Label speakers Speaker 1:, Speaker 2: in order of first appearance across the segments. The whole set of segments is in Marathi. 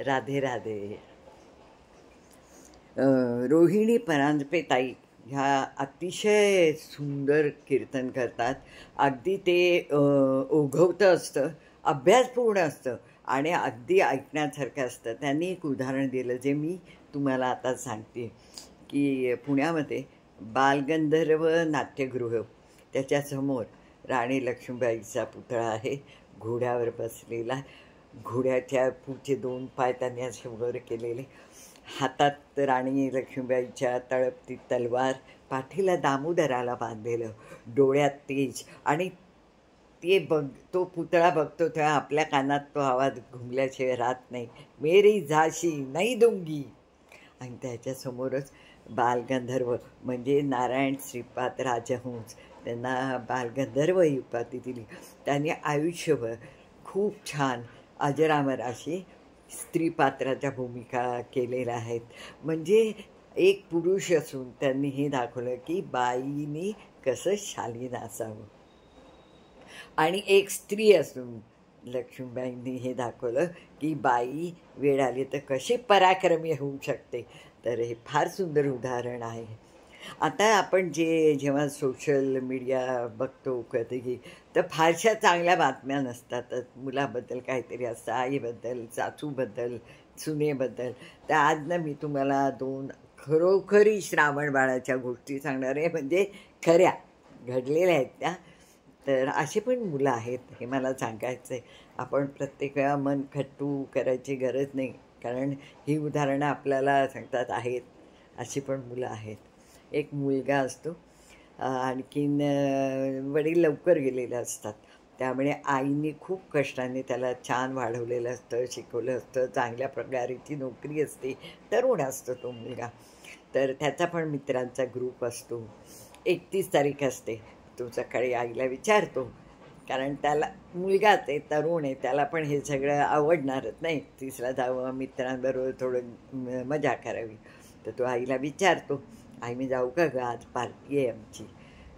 Speaker 1: राधे राधे. रोहिणी परांजपे ताई ह्या अतिशय सुंदर कीर्तन करतात. अगदी ते ओघवतं असतं, अभ्यासपूर्ण असतं आणि अगदी ऐकण्यासारखं असतं. त्यांनी एक उदाहरण दिलं जे मी तुम्हाला आता सांगते की पुण्यामध्ये बालगंधर्व नाट्यगृह, त्याच्यासमोर राणी लक्ष्मीबाईचा पुतळा आहे, घोड्यावर बसलेला. घोड्याच्या पुढचे 2 पाय त्यांनी असे वर केलेले, हातात राणी लक्ष्मीबाईच्या तळपती तलवार, पाठीला दामोदराला बांधलेलं, डोळ्यात तेज. आणि तो पुतळा बघतो तेव्हा आपल्या कानात तो आवाज घुमल्याशिवाय राहत नाही, मेरी झाशी नाही दूंगी. आणि त्याच्यासमोरच बालगंधर्व म्हणजे नारायण श्रीपाद राजहंस, त्यांना बालगंधर्व ही उपाधी दिली. त्यांनी आयुष्यभर खूप छान अजरामर अशी स्त्री पात्राच्या भूमिका केलेल्या आहेत. म्हणजे एक पुरुष असून त्यांनी हे दाखवलं की बाईनी कसं शालीन असावं, आणि एक स्त्री असून लक्ष्मीबाईंनी हे दाखवलं की बाई वेळ आली तर कशी पराक्रमी होऊ शकते. तर हे फार सुंदर उदाहरण आहे. आता आपण जेव्हा सोशल मीडिया बघतो कधीही, तर फारशा चांगल्या बातम्या नसतात. मुलाबद्दल काहीतरी असतं, आईबद्दल, सासूबद्दल, सुनेबद्दल. तर आज ना मी तुम्हाला 2 खरोखरी श्रावण बाळाच्या गोष्टी सांगणार आहे, म्हणजे खऱ्या घडलेल्या आहेत त्या. तर अशी पण मुलं आहेत हे मला सांगायचं आहे. आपण प्रत्येक वेळा मन खट्टू करायची गरज नाही, कारण ही उदाहरणं आपल्याला सांगतात आहेत अशी पण मुलं आहेत. एक मुलगा असतो, आणखीन वडील लवकर गेलेले असतात, त्यामुळे आईने खूप कष्टाने त्याला छान वाढवलेलं असतं, शिकवलं असतं, चांगल्या प्रकारेची नोकरी असते, तरुण असतो तो मुलगा. तर त्याचा पण मित्रांचा ग्रुप असतो. 31 तारीख असते. तो सकाळी आईला विचारतो, कारण त्याला मुलगाच आहे, तरुण आहे, त्याला पण हे सगळं आवडणारच नाही. 31ला जावं, मित्रांबरोबर थोडं मजा करावी. तर तो आईला विचारतो, आई मी जाऊ का गं, आज पार्टी आहे आमची.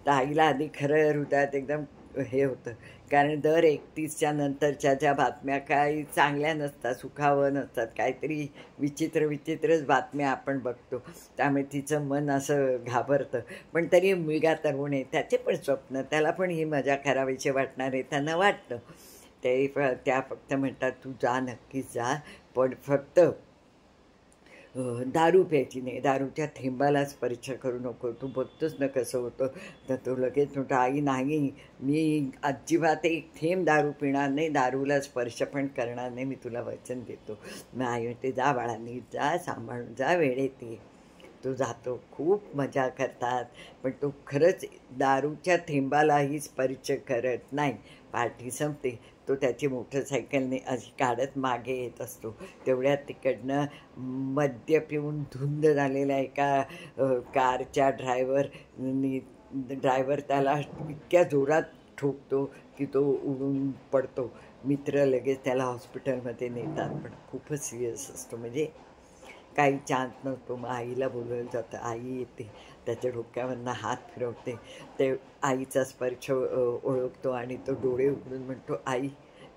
Speaker 1: तर आईला आधी खरं हृदयात एकदम हे होतं, कारण दर 31च्या नंतरच्या ज्या बातम्या काही चांगल्या नसतात, सुखावं नसतात, काहीतरी विचित्रच बातम्या आपण बघतो. त्यामुळे तिचं मन असं घाबरतं. पण तरी मुलगा तरुण आहे, त्याचे पण स्वप्न, त्याला पण ही मजा करावीशी वाटणार आहे, त्यांना वाटतं. त्या फक्त म्हणतात तू जा, नक्कीच जा, पण फक्त दारू प्यायची नाही, दारूच्या थेंबाला स्पर्श करू नको, तू बघतोच ना कसं होतं. तर तो लगेच म्हणतो, आई नाही, मी अजिबात एक थेंब दारू पिणार नाही, दारूला स्पर्श पण करणार नाही, मी तुला वचन देतो. मग आई म्हणते, जा बाळा, नीट जा, सांभाळून जा, वेळेत ये. तो जातो, खूप मजा करतात, पण तो खरंच दारूच्या थेंबालाही स्पर्श करत नाही. पार्टी संपते, तो त्याची मोटरसायकलने अशी काढत मागे येत असतो. तेवढ्यात तिकडनं मद्य पिऊन धुंद झालेल्या एका कारच्या ड्रायव्हर त्याला इतक्या जोरात ठोकतो की तो उडून पडतो. मित्र लगेच त्याला हॉस्पिटलमध्ये नेतात, पण खूपच सिरियस असतो, म्हणजे काही चान्स नसतो. मग आईला बोलवलं जातं, आई येते, त्याच्या डोक्यावरनं हात फिरवते, ते आईचा स्पर्श ओळखतो आणि तो डोळे उघडून म्हणतो, आई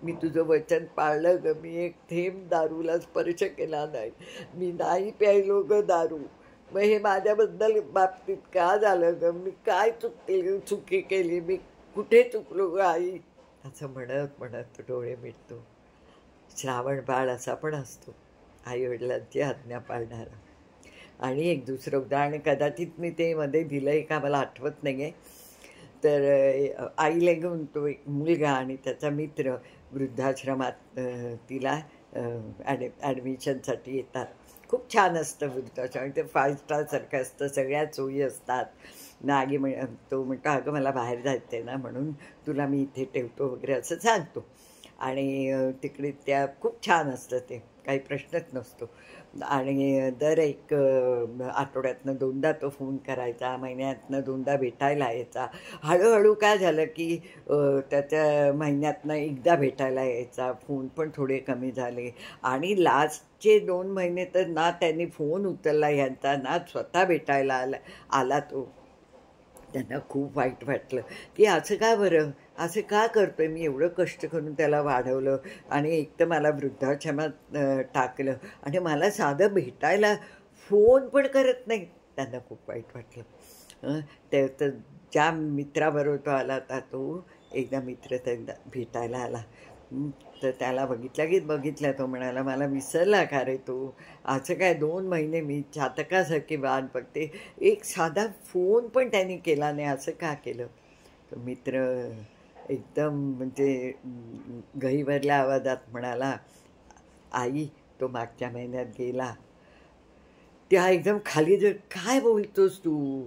Speaker 1: मी तुझं वचन पाळलं गं, मी एक थेंब दारूला स्पर्श केला नाही, मी नाही प्यायलो गं दारू. मग हे माझ्याबद्दल बाबतीत का झालं गं, मी काय चुकी केली, मी कुठे चुकलो गं आई, असं म्हणत म्हणत डोळे मिटतो. श्रावण बाळ असा पण असतो, आईवडिलांची आज्ञा पाळणारा. आणि एक दुसरं उदाहरण कदाचित मी ते मध्ये दिलं आहे का मला आठवत नाही आहे. तर आईला घेऊन तो एक मुलगा आणि त्याचा मित्र वृद्धाश्रमात तिला ॲडमिशनसाठी येतात. खूप छान असतं वृद्धाश्रम, ते 5 स्टारसारखं असतं, सगळ्या सोयी असतात. नागी तो म्हणतो, अगं मला बाहेर जायचं आहे ना, म्हणून तुला मी इथे ठेवतो वगैरे असं सांगतो. आणि तिकडे त्या खूप छान असतं, ते काही प्रश्नच नसतो. आणि दर एक आठवड्यातनं 2दा तो फोन करायचा, महिन्यातनं 2दा भेटायला यायचा. हळूहळू काय झालं की त्याच्या महिन्यातनं 1दा भेटायला यायचा, फोन पण थोडे कमी झाले. आणि लास्टचे 2 महिने तर ना त्यांनी फोन उचलला ह्यांचा, ना स्वतः भेटायला आला तो. त्यांना खूप वाईट वाटलं की असं का बरं, असं का करतोय मी? एवढं कष्ट करून त्याला वाढवलं आणि एक तर मला वृद्धाश्रमात टाकलं आणि मला साधं भेटायला फोन पण करत नाही. त्यांना खूप वाईट वाटलं. ते तर ज्या मित्राबरोबर तो आला होता, तो एकदा मित्र त्यांना भेटायला आला. हं, तर त्याला बघितलं तो म्हणाला, "मला विसरला का रे तू? असं काय 2 महिने मी चातकासारखी वाट बघते. एक साधा फोन पण त्यांनी केला नाही, असं का केलं?" तो मित्र एकदम म्हणजे गहिवरल्या आवाजात म्हणाला, "आई, तो मागच्या महिन्यात गेला." त्या एकदम खाली जर, "काय बोलतोस तू?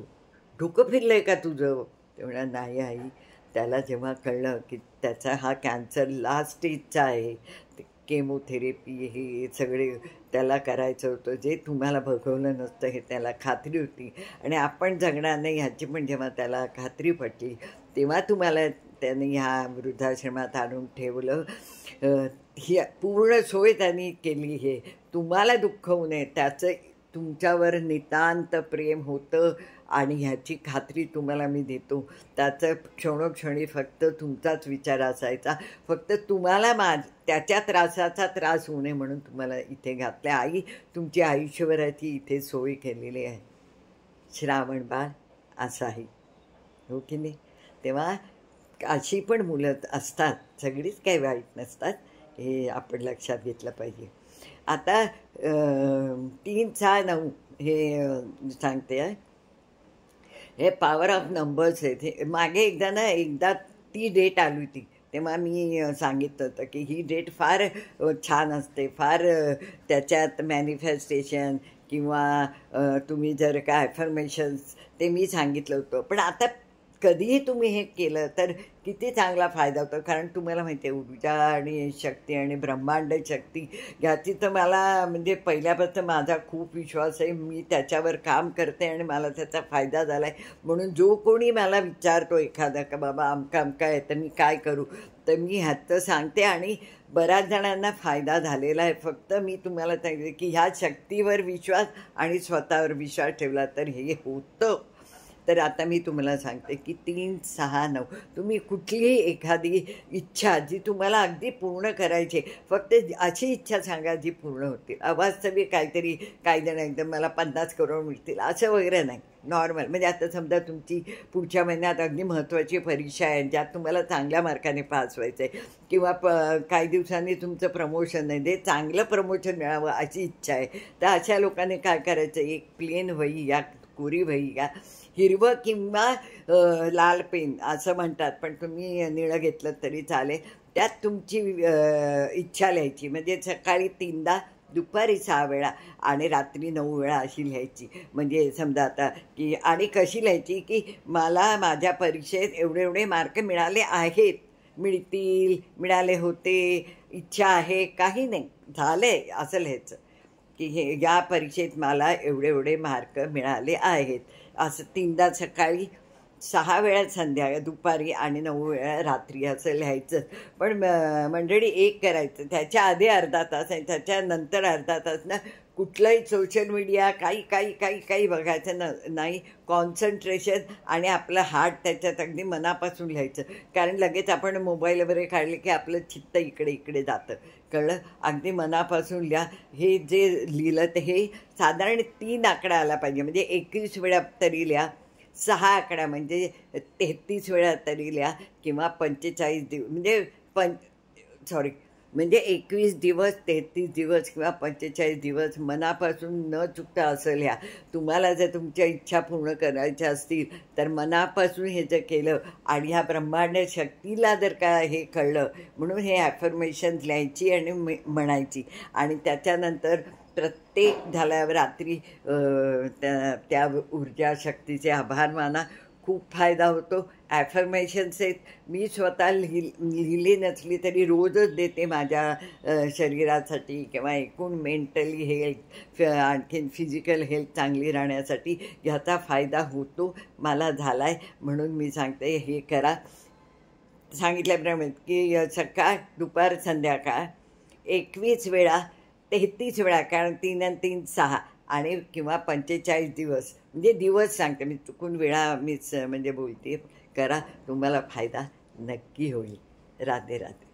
Speaker 1: डोकं फिरलंय का तुझं?" ते म्हणाले, "नाही आई, त्याला जेव्हा कळलं की त्याचा हा कॅन्सर लास्ट स्टेजचा आहे, ते केमोथेरपी हे सगळे त्याला करायचं होतं, जे तुम्हाला बघवलं नसतं हे त्याला खात्री होती आणि आपण जगणार नाही ह्याची पण जेव्हा त्याला खात्री पटली, तेव्हा तुम्हाला त्याने ह्या वृद्धाश्रमात आणून ठेवलं. अ, ही पूर्ण सोय त्यांनी केली. हे तुम्हाला दुःख होऊ नये त्याचं तुमच्यावर नितांत प्रेम होतं आणि ह्याची खात्री तुम्हाला मी देतो. त्याचं क्षणोक्षणी फक्त तुमचाच विचार असायचा. फक्त तुम्हाला त्याच्या त्रासाचा त्रास होऊ नये म्हणून तुम्हाला इथे घातलं. आई, तुमची आयुष्यभराची इथे सोय केलेली आहे." श्रावणबाळ असं आहे, हो की नाही? तेव्हा अशी पण मुलं असतात, सगळीच काही वाईट नसतात, हे आपण लक्षात घेतलं पाहिजे. आता 3, 6, 9 हे सांगते आहे. हे पॉवर ऑफ नंबर्स आहेत. हे मागे एकदा ती डेट आली होती, तेव्हा मी सांगितलं होतं की ही डेट फार छान असते, फार त्याच्यात मॅनिफेस्टेशन किंवा तुम्ही जर काय ॲफर्मेशन्स ते मी सांगितलं होतं. पण आता कधीही तुम्ही हे केलं तर किती चांगला फायदा होतो. कारण तुम्हाला माहिती आहे ऊर्जा आणि शक्ती आणि ब्रह्मांड शक्ती ह्याची तर मला म्हणजे पहिल्यापासून माझा खूप विश्वास आहे. मी त्याच्यावर काम करते आणि मला त्याचा फायदा झाला आहे. म्हणून जो कोणी मला विचारतो एखादा का बाबा अमका अमका आहे तर मी काय करू, तर मी ह्याचं सांगते आणि बऱ्याच जणांना फायदा झालेला आहे. फक्त मी तुम्हाला सांगते की ह्या शक्तीवर विश्वास आणि स्वतःवर विश्वास ठेवला तर हे होतं. तर आता मी तुम्हाला सांगते की 3, 6, 9 तुम्ही कुठलीही एखादी इच्छा जी तुम्हाला अगदी पूर्ण करायची, फक्त अशी इच्छा सांगा जी पूर्ण होतील. अवास्तविक काहीतरी, काही जण एकदम मला 50 करोड मिळतील असं वगैरे नाही. नॉर्मल म्हणजे आता समजा तुमची पुढच्या महिन्यात अगदी महत्त्वाची परीक्षा आहे ज्यात तुम्हाला चांगल्या मार्काने पास व्हायचं आहे किंवा काही दिवसांनी तुमचं प्रमोशन आहे, ते चांगलं प्रमोशन मिळावं अशी इच्छा आहे. तर अशा लोकांनी काय करायचं, एक प्लेन वही या कोरी वही घ्या, हिरवं किंवा लाल पेन असं म्हणतात, पण तुम्ही निळं घेतलं तरी चालेल. त्यात तुमची इच्छा लिहायची. म्हणजे सकाळी 3दा, दुपारी 6 वेळा आणि रात्री 9 वेळा अशी लिहायची. म्हणजे समजा आता की आणि कशी लिहायची की मला माझ्या परीक्षेत एवढे एवढे मार्क मिळाले आहेत, मिळतील, मिळाले होते, इच्छा आहे, काही नाही, झालं आहे असं लिहायचं की हे या परीक्षेत मला एवढे एवढे मार्क मिळाले आहेत. असं 3दा सकाळी, 6 वेळा दुपारी आणि 9 वेळा रात्री असं लिहायचं. पण मंडळी एक करायचं, त्याच्या आधी अर्धा तास आणि त्याच्यानंतर अर्धा तास ना कुठलंही सोशल मीडिया काही काही काही काही बघायचं नाही. कॉन्सन्ट्रेशन आणि आपलं हार्ट त्याच्यात अगदी मनापासून लिहायचं. कारण लगेच आपण मोबाईल वगैरे काढले की आपलं चित्त इकडे इकडे जातं, कळलं? अगदी मनापासून लिहा. हे जे लिहिलं तर हे साधारण 3 आकडा आला पाहिजे. म्हणजे 21 वेळा तरी लिहा, 6 आकडा म्हणजे 33 वेळा तरी लिहा किंवा 45 म्हणजे सॉरी म्हणजे 21 दिवस, 33 दिवस किंवा 45 दिवस मनापासून न चुकता असं लिहा. तुम्हाला जर तुमच्या इच्छा पूर्ण करायच्या असतील तर मनापासून हे जर केलं आणि ह्या ब्रह्मांड शक्तीला जर का हे कळलं, म्हणून हे ॲफर्मेशन्स लिहायची आणि म्हणायची. आणि त्याच्यानंतर प्रत्येक झाल्यावर रात्री त्या ऊर्जा शक्तीचे आभार माना. खूप फायदा होतो. ॲफर्मेशन्स आहेत, मी स्वतः लिहिली नसली तरी रोजच देते माझ्या शरीरासाठी किंवा एकूण मेंटली हेल्थ, आणखीन फिजिकल हेल्थ चांगली राहण्यासाठी ह्याचा फायदा होतो. मला झाला आहे म्हणून मी सांगते हे करा. सांगितल्याप्रमाणे की सकाळ, दुपार, संध्याकाळ 21 वेळा, 33 वेळा, कारण 3 आणि 3 6 आणि किंवा 45 दिवस, म्हणजे दिवस सांगते मी, चुकून वेळा मीच म्हणजे बोलते. करा, तुम्हाला फायदा नक्की होईल. राधे राधे.